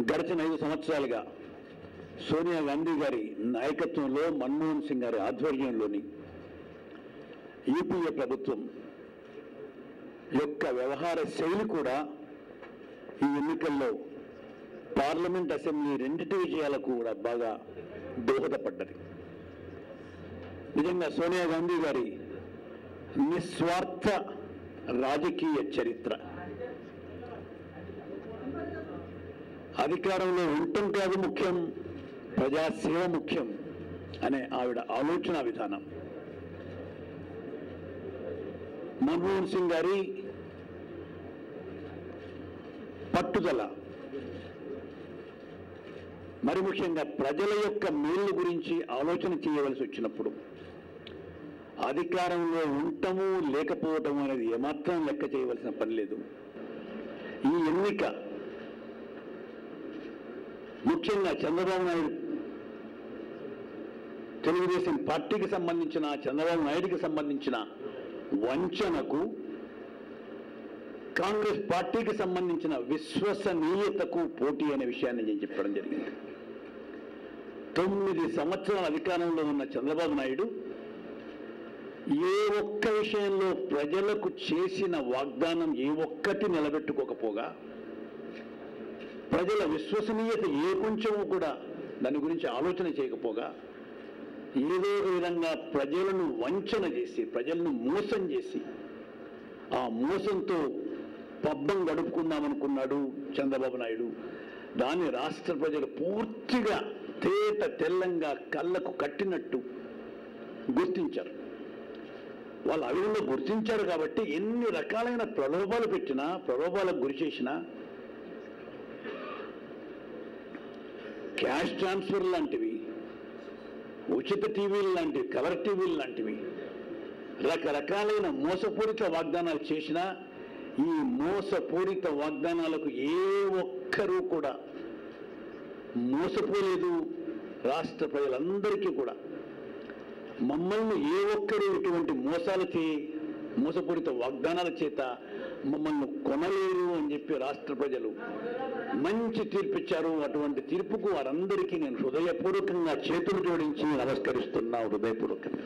గడిచిన 5 సంవత్సరాలుగా సోనియా గాంధీ గారి నాయకత్వంలో మన్మోహన్ సింగ్ గారి ఆధ్వర్యంలోని యూపీఏ ప్రభుత్వం యొక్క వ్యవహార శైలి కూడా ఈ ఎన్నికల్లో పార్లమెంట్ అసెంబ్లీ రెండిటి విజయాలకు కూడా బాగా దోహదపడ్డది. నిజంగా సోనియా గాంధీ గారి నిస్వార్థ రాజకీయ చరిత్ర, అధికారంలో ఉండటం కాదు ముఖ్యం, ప్రజాసేవ ముఖ్యం అనే ఆవిడ ఆలోచన విధానం, మన్మోహన్ సింగ్ గారి పట్టుదల, మరి ముఖ్యంగా ప్రజల యొక్క మేలు గురించి ఆలోచన చేయవలసి వచ్చినప్పుడు అధికారంలో ఉండటము లేకపోవటం అనేది ఏమాత్రం లెక్క చేయవలసిన పని లేదు. ఈ ఎన్నిక ముఖ్యంగా చంద్రబాబు నాయుడు, తెలుగుదేశం పార్టీకి సంబంధించిన చంద్రబాబు నాయుడికి సంబంధించిన వంచనకు, కాంగ్రెస్ పార్టీకి సంబంధించిన విశ్వసనీయతకు పోటీ అనే విషయాన్ని నేను చెప్పడం జరిగింది. 9 సంవత్సరాల అధికారంలో ఉన్న చంద్రబాబు నాయుడు ఏ ఒక్క విషయంలో ప్రజలకు చేసిన వాగ్దానం ఏ ఒక్కటి నిలబెట్టుకోకపోగా, ప్రజల విశ్వసనీయత ఏ కొంచెము కూడా దాని గురించి ఆలోచన చేయకపోగా, ఏదో ఒక విధంగా ప్రజలను వంచన చేసి, ప్రజలను మోసం చేసి, ఆ మోసంతో పబ్బం గడుపుకుందామనుకున్నాడు చంద్రబాబు నాయుడు. దాన్ని రాష్ట్ర ప్రజలు పూర్తిగా తేట తెల్లంగా కళ్ళకు కట్టినట్టు గుర్తించారు. వాళ్ళు ఆ విధంగా గుర్తించారు కాబట్టి ఎన్ని రకాలైన ప్రలోభాలు పెట్టినా, ప్రలోభాలకు గురి చేసినా, క్యాష్ ట్రాన్స్ఫర్ లాంటివి, ఉచిత టీవీలు లాంటివి, కలర్ టీవీలు లాంటివి, రకరకాలైన మోసపూరిత వాగ్దానాలు చేసినా ఈ మోసపూరిత వాగ్దానాలకు ఏ ఒక్కరూ కూడా మోసపోలేదు. రాష్ట్ర ప్రజలందరికీ కూడా మమ్మల్ని ఏ ఒక్కరు ఇటువంటి మోసపూరిత వాగ్దానాల చేత మమ్మల్ని కొనలేరు అని చెప్పి రాష్ట్ర ప్రజలు మంచి తీర్పిచ్చారు. అటువంటి తీర్పుకు వారందరికీ నేను హృదయపూర్వకంగా చేతులు జోడించి నమస్కరిస్తున్నా, హృదయపూర్వకంగా.